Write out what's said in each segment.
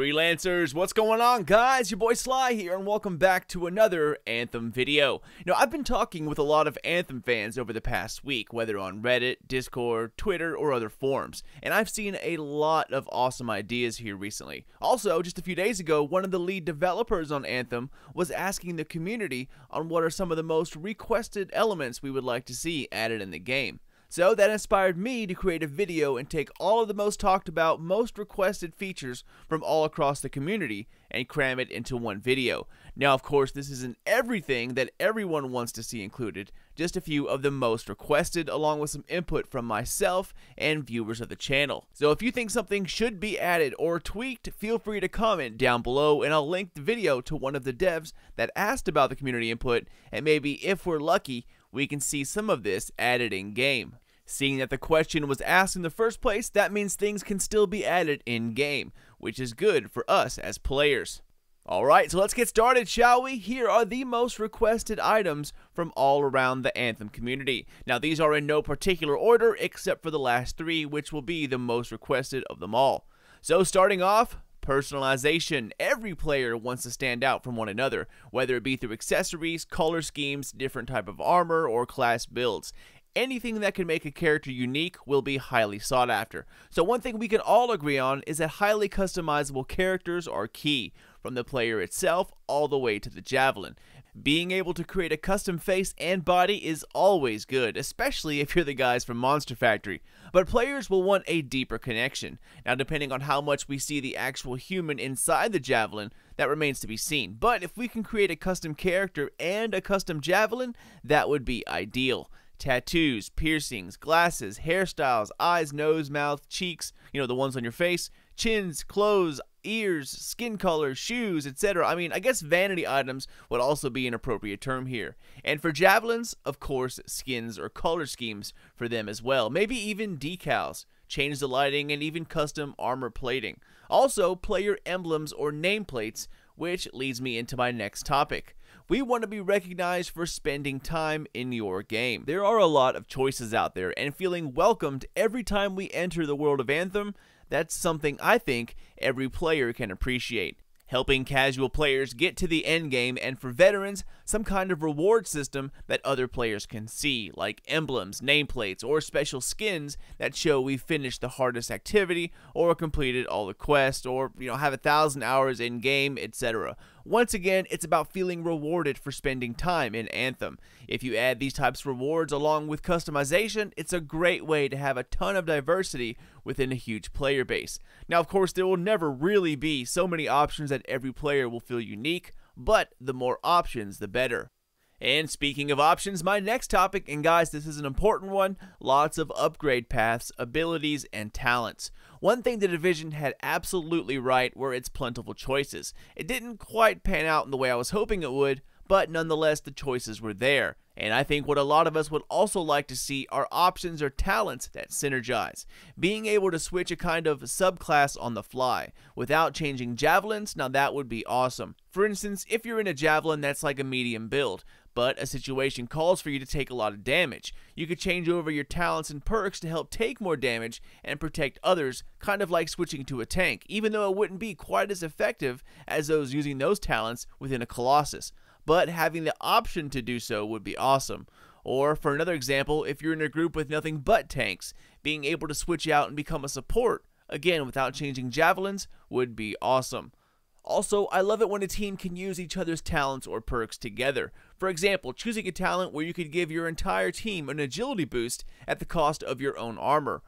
Freelancers, what's going on, guys? Your boy Sly here, and welcome back to another Anthem video. Now, I've been talking with a lot of Anthem fans over the past week, whether on Reddit, Discord, Twitter, or other forums, and I've seen a lot of awesome ideas here recently. Also, just a few days ago, one of the lead developers on Anthem was asking the community on what are some of the most requested elements we would like to see added in the game. So that inspired me to create a video and take all of the most talked about, most requested features from all across the community and cram it into one video. Now, of course, this isn't everything that everyone wants to see included, just a few of the most requested along with some input from myself and viewers of the channel. So if you think something should be added or tweaked, feel free to comment down below and I'll link the video to one of the devs that asked about the community input, and maybe if we're lucky, we can see some of this added in game. Seeing that the question was asked in the first place, that means things can still be added in game, which is good for us as players. Alright, so let's get started, shall we? Here are the most requested items from all around the Anthem community. Now, these are in no particular order except for the last three, which will be the most requested of them all. So starting off, personalization. Every player wants to stand out from one another, whether it be through accessories, color schemes, different type of armor, or class builds. Anything that can make a character unique will be highly sought after. So one thing we can all agree on is that highly customizable characters are key, from the player itself all the way to the javelin. Being able to create a custom face and body is always good, especially if you're the guys from Monster Factory. But players will want a deeper connection. Now, depending on how much we see the actual human inside the javelin, that remains to be seen. But if we can create a custom character and a custom javelin, that would be ideal. Tattoos, piercings, glasses, hairstyles, eyes, nose, mouth, cheeks, the ones on your face, chins, clothes, ears, skin color, shoes, etc. I guess vanity items would also be an appropriate term here. And for javelins, of course, skins or color schemes for them as well. Maybe even decals, change the lighting, and even custom armor plating. Also, player emblems or nameplates, which leads me into my next topic. We want to be recognized for spending time in your game. There are a lot of choices out there, and feeling welcomed every time we enter the world of Anthem, that's something I think every player can appreciate. Helping casual players get to the end game, and for veterans, some kind of reward system that other players can see, like emblems, nameplates, or special skins that show we finished the hardest activity, or completed all the quests, or have 1,000 hours in game, etc. Once again, it's about feeling rewarded for spending time in Anthem. If you add these types of rewards along with customization, it's a great way to have a ton of diversity within a huge player base. Now, of course, there will never really be so many options that every player will feel unique, but the more options, the better. And speaking of options, my next topic, and guys, this is an important one, lots of upgrade paths, abilities, and talents. One thing the Division had absolutely right were its plentiful choices. It didn't quite pan out in the way I was hoping it would, but nonetheless the choices were there. And I think what a lot of us would also like to see are options or talents that synergize. Being able to switch a kind of subclass on the fly without changing javelins, now that would be awesome. For instance, if you're in a javelin that's like a medium build, but a situation calls for you to take a lot of damage, you could change over your talents and perks to help take more damage and protect others, kind of like switching to a tank, even though it wouldn't be quite as effective as those using those talents within a Colossus. But having the option to do so would be awesome. Or for another example, if you're in a group with nothing but tanks, being able to switch out and become a support, again without changing javelins, would be awesome. Also, I love it when a team can use each other's talents or perks together. For example, choosing a talent where you could give your entire team an agility boost at the cost of your own armor.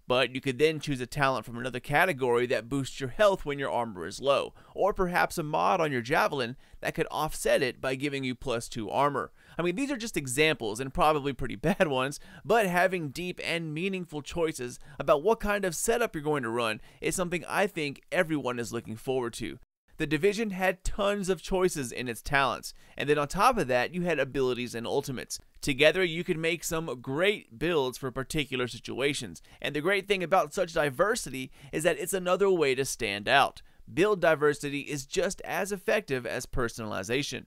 But you could then choose a talent from another category that boosts your health when your armor is low, or perhaps a mod on your javelin that could offset it by giving you +2 armor. These are just examples and probably pretty bad ones, but having deep and meaningful choices about what kind of setup you're going to run is something I think everyone is looking forward to. The Division had tons of choices in its talents, and then on top of that, you had abilities and ultimates. Together, you could make some great builds for particular situations, and the great thing about such diversity is that it's another way to stand out. Build diversity is just as effective as personalization.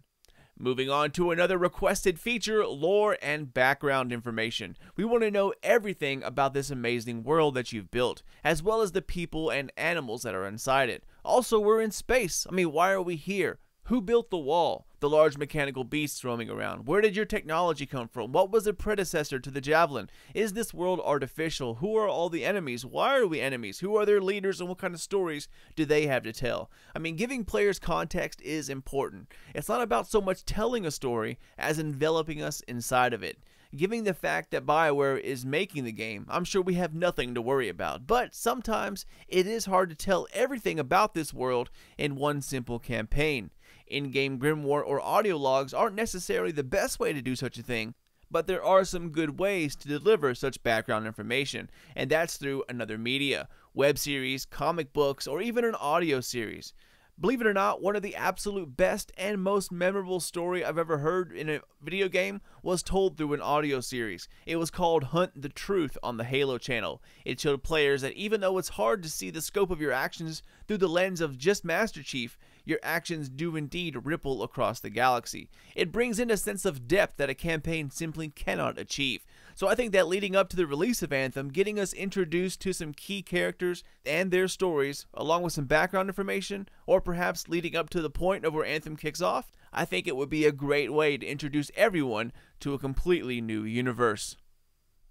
Moving on to another requested feature, lore and background information. We want to know everything about this amazing world that you've built, as well as the people and animals that are inside it. Also, we're in space. I mean, why are we here? Who built the wall? The large mechanical beasts roaming around. Where did your technology come from? What was the predecessor to the javelin? Is this world artificial? Who are all the enemies? Why are we enemies? Who are their leaders and what kind of stories do they have to tell? I mean, giving players context is important. It's not about so much telling a story as enveloping us inside of it. Given the fact that BioWare is making the game, I'm sure we have nothing to worry about, but sometimes it is hard to tell everything about this world in one simple campaign. In-game grimoire or audio logs aren't necessarily the best way to do such a thing, but there are some good ways to deliver such background information, and that's through another media, web series, comic books, or even an audio series. Believe it or not, one of the absolute best and most memorable story I've ever heard in a video game was told through an audio series. It was called Hunt the Truth on the Halo channel. It showed players that even though it's hard to see the scope of your actions through the lens of just Master Chief, your actions do indeed ripple across the galaxy. It brings in a sense of depth that a campaign simply cannot achieve. So I think that leading up to the release of Anthem, getting us introduced to some key characters and their stories, along with some background information, or perhaps leading up to the point of where Anthem kicks off, I think it would be a great way to introduce everyone to a completely new universe.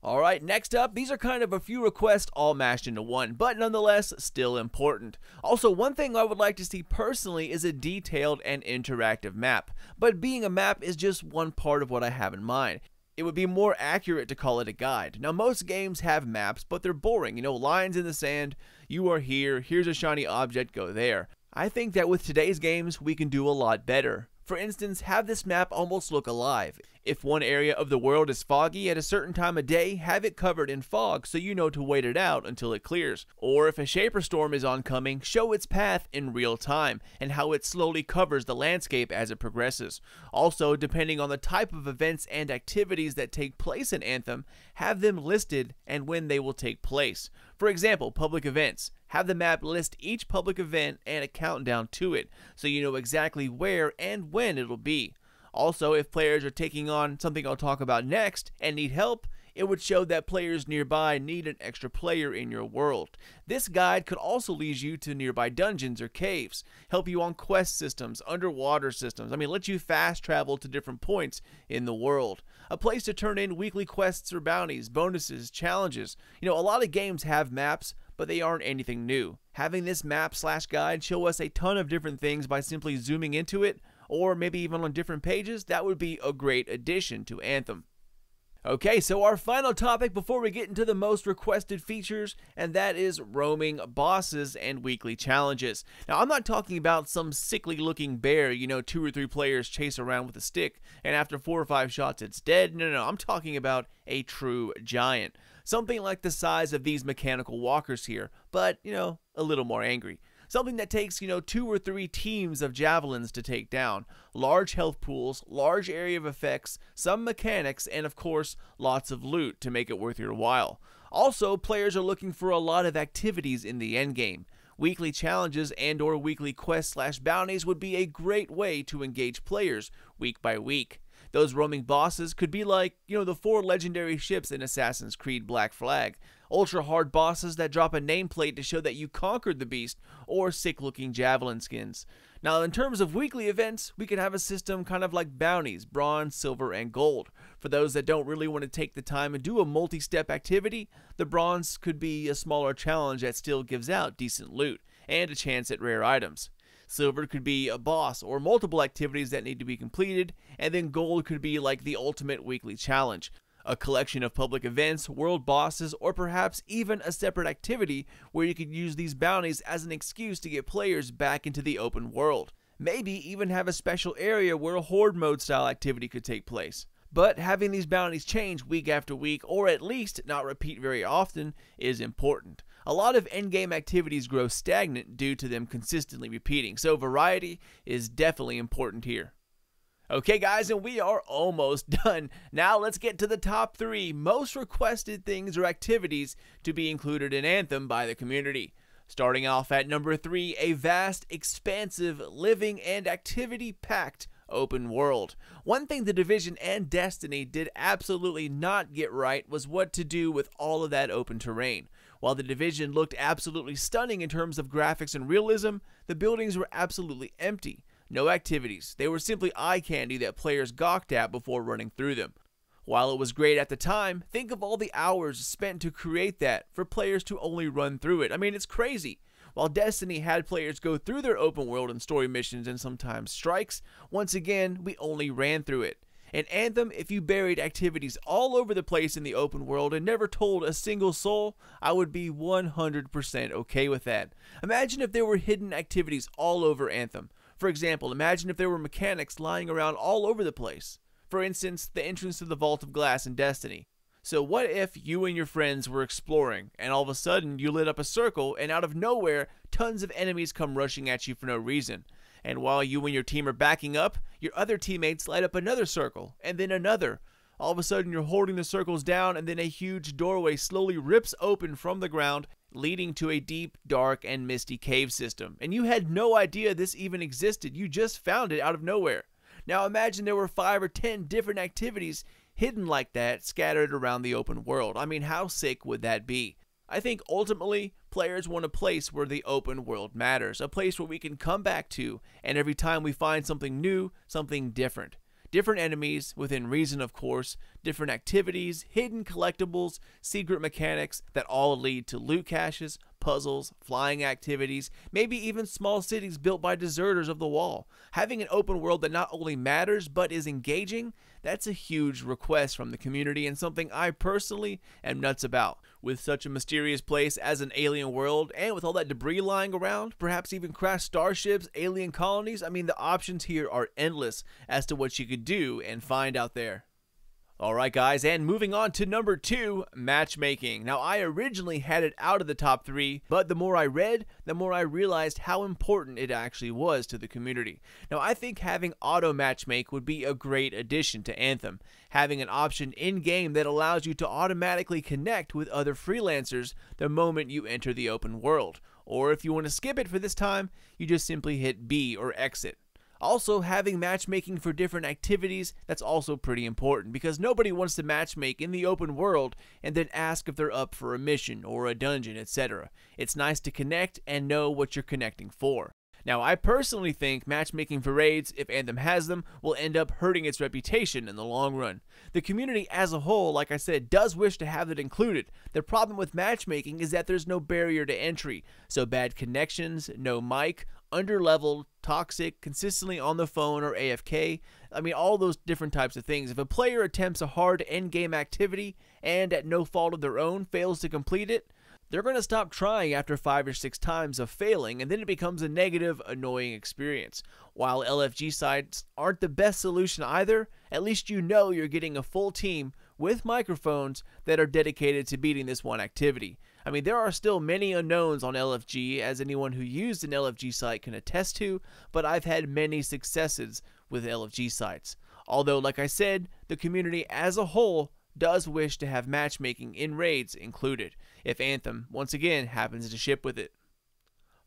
Alright, next up, these are kind of a few requests all mashed into one, but nonetheless still important. Also, one thing I would like to see personally is a detailed and interactive map, but being a map is just one part of what I have in mind. It would be more accurate to call it a guide. Now, most games have maps, but they're boring. You know, lines in the sand, you are here, here's a shiny object, go there. I think that with today's games, we can do a lot better. For instance, have this map almost look alive. If one area of the world is foggy at a certain time of day, have it covered in fog so you know to wait it out until it clears. Or if a Shaper Storm is oncoming, show its path in real time and how it slowly covers the landscape as it progresses. Also, depending on the type of events and activities that take place in Anthem, have them listed and when they will take place. For example, public events. Have the map list each public event and a countdown to it, so you know exactly where and when it'll be. Also, if players are taking on something I'll talk about next and need help, it would show that players nearby need an extra player in your world. This guide could also lead you to nearby dungeons or caves, help you on quest systems, underwater systems, let you fast travel to different points in the world. A place to turn in weekly quests or bounties, bonuses, challenges. A lot of games have maps, but they aren't anything new. Having this map/guide show us a ton of different things by simply zooming into it, or maybe even on different pages, that would be a great addition to Anthem. Okay, so our final topic before we get into the most requested features, and that is roaming bosses and weekly challenges. Now, I'm not talking about some sickly looking bear, 2 or 3 players chase around with a stick, and after 4 or 5 shots it's dead. No, I'm talking about a true giant. Something like the size of these mechanical walkers here, but, a little more angry. Something that takes, 2 or 3 teams of javelins to take down. Large health pools, large area of effects, some mechanics, and of course, lots of loot to make it worth your while. Also, players are looking for a lot of activities in the endgame. Weekly challenges and or weekly quests/bounties would be a great way to engage players week by week. Those roaming bosses could be like, the 4 legendary ships in Assassin's Creed Black Flag, ultra hard bosses that drop a nameplate to show that you conquered the beast, or sick looking javelin skins. Now, in terms of weekly events, we could have a system kind of like bounties, bronze, silver, and gold. For those that don't really want to take the time and do a multi-step activity, the bronze could be a smaller challenge that still gives out decent loot, and a chance at rare items. Silver could be a boss or multiple activities that need to be completed, and then gold could be like the ultimate weekly challenge. A collection of public events, world bosses, or perhaps even a separate activity where you could use these bounties as an excuse to get players back into the open world. Maybe even have a special area where a horde mode style activity could take place. But having these bounties change week after week, or at least not repeat very often, is important. A lot of endgame activities grow stagnant due to them consistently repeating, so variety is definitely important here. Okay guys, and we are almost done. Now let's get to the top 3 most requested things or activities to be included in Anthem by the community. Starting off at number 3, a vast, expansive, living, and activity-packed open world. One thing the Division and Destiny did absolutely not get right was what to do with all of that open terrain. While the Division looked absolutely stunning in terms of graphics and realism, the buildings were absolutely empty. No activities. They were simply eye candy that players gawked at before running through them. While it was great at the time, think of all the hours spent to create that for players to only run through it. I mean, it's crazy. While Destiny had players go through their open world and story missions and sometimes strikes, once again, we only ran through it. In Anthem, if you buried activities all over the place in the open world and never told a single soul, I would be 100% okay with that. Imagine if there were hidden activities all over Anthem. For example, imagine if there were mechanics lying around all over the place. For instance, the entrance to the Vault of Glass in Destiny. So what if you and your friends were exploring, and all of a sudden you lit up a circle, and out of nowhere, tons of enemies come rushing at you for no reason. And while you and your team are backing up, your other teammates light up another circle, and then another. All of a sudden you're holding the circles down, and then a huge doorway slowly rips open from the ground, leading to a deep, dark, and misty cave system. And you had no idea this even existed, you just found it out of nowhere. Now imagine there were 5 or 10 different activities hidden like that, scattered around the open world. I mean, how sick would that be? I think ultimately, players want a place where the open world matters, a place where we can come back to, and every time we find something new, something different. Different enemies, within reason of course, different activities, hidden collectibles, secret mechanics that all lead to loot caches, puzzles, flying activities, maybe even small cities built by deserters of the wall. Having an open world that not only matters but is engaging, that's a huge request from the community and something I personally am nuts about. With such a mysterious place as an alien world, and with all that debris lying around, perhaps even crashed starships, alien colonies, I mean the options here are endless as to what you could do and find out there. Alright guys, and moving on to number 2, matchmaking. Now I originally had it out of the top 3, but the more I read, the more I realized how important it actually was to the community. Now I think having auto matchmake would be a great addition to Anthem. Having an option in-game that allows you to automatically connect with other freelancers the moment you enter the open world. Or if you want to skip it for this time, you just simply hit B or exit. Also, having matchmaking for different activities, that's also pretty important because nobody wants to matchmake in the open world and then ask if they're up for a mission or a dungeon, etc. It's nice to connect and know what you're connecting for. Now, I personally think matchmaking for raids, if Anthem has them, will end up hurting its reputation in the long run. The community as a whole, like I said, does wish to have it included. The problem with matchmaking is that there's no barrier to entry, so bad connections, no mic, underleveled, toxic, consistently on the phone or AFK, I mean all those different types of things. If a player attempts a hard end-game activity and at no fault of their own fails to complete it, they're going to stop trying after 5 or 6 times of failing, and then it becomes a negative, annoying experience. While LFG sites aren't the best solution either, at least you know you're getting a full team with microphones that are dedicated to beating this one activity. I mean, there are still many unknowns on LFG, as anyone who used an LFG site can attest to, but I've had many successes with LFG sites. Although, like I said, the community as a whole does wish to have matchmaking in raids included, if Anthem, once again, happens to ship with it.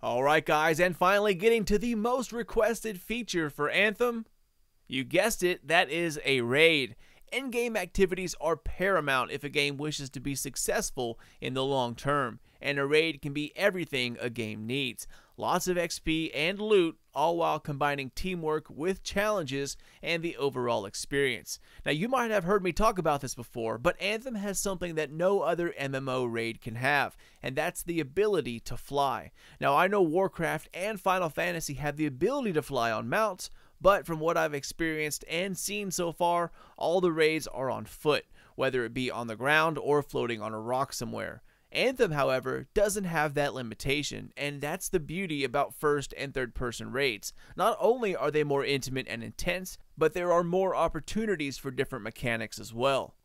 Alright guys, and finally getting to the most requested feature for Anthem. You guessed it, that is a raid. In-game activities are paramount if a game wishes to be successful in the long term, and a raid can be everything a game needs. Lots of XP and loot, all while combining teamwork with challenges and the overall experience. Now you might have heard me talk about this before, but Anthem has something that no other MMO raid can have, and that's the ability to fly. Now I know Warcraft and Final Fantasy have the ability to fly on mounts, but from what I've experienced and seen so far, all the raids are on foot, whether it be on the ground or floating on a rock somewhere. Anthem, however, doesn't have that limitation, and that's the beauty about first and third person raids. Not only are they more intimate and intense, but there are more opportunities for different mechanics as well.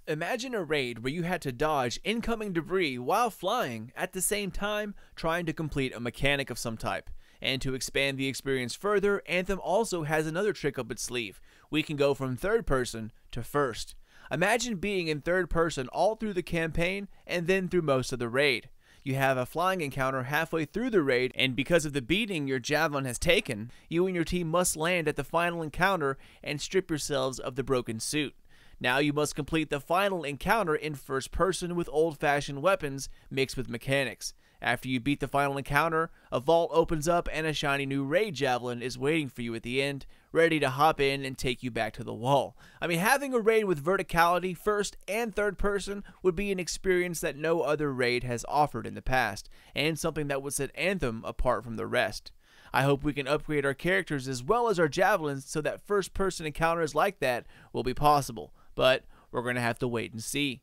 Imagine a raid where you had to dodge incoming debris while flying, at the same time trying to complete a mechanic of some type. And to expand the experience further, Anthem also has another trick up its sleeve. We can go from third person to first. Imagine being in third person all through the campaign and then through most of the raid. you have a flying encounter halfway through the raid, and because of the beating your javelin has taken, you and your team must land at the final encounter and strip yourselves of the broken suit. Now you must complete the final encounter in first person with old-fashioned weapons mixed with mechanics. After you beat the final encounter, a vault opens up and a shiny new raid javelin is waiting for you at the end, ready to hop in and take you back to the wall. I mean, having a raid with verticality, first and third person, would be an experience that no other raid has offered in the past, and something that would set Anthem apart from the rest. I hope we can upgrade our characters as well as our javelins so that first person encounters like that will be possible, but we're going to have to wait and see.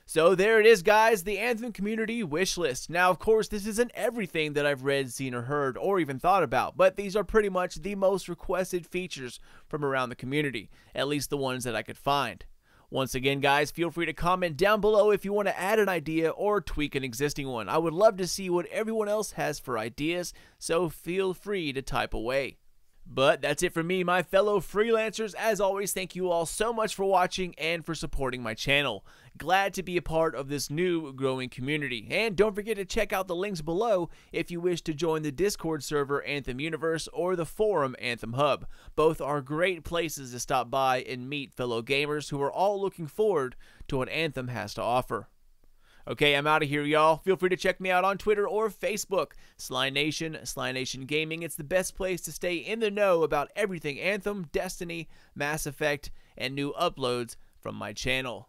So there it is, guys, the Anthem community wish list. Now, of course, this isn't everything that I've read, seen, or heard, or even thought about, but these are pretty much the most requested features from around the community, at least the ones that I could find. Once again, guys, feel free to comment down below if you want to add an idea or tweak an existing one. I would love to see what everyone else has for ideas, so feel free to type away. But that's it for me, my fellow freelancers. As always, thank you all so much for watching and for supporting my channel. Glad to be a part of this new growing community. And don't forget to check out the links below if you wish to join the Discord server Anthem Universe or the forum Anthem Hub. Both are great places to stop by and meet fellow gamers who are all looking forward to what Anthem has to offer. Okay, I'm out of here, y'all. Feel free to check me out on Twitter or Facebook. Sly Nation Gaming. It's the best place to stay in the know about everything Anthem, Destiny, Mass Effect, and new uploads from my channel.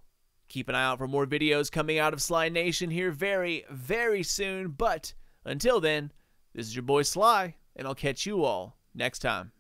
Keep an eye out for more videos coming out of Sly Nation here very, very soon. But until then, this is your boy Sly, and I'll catch you all next time.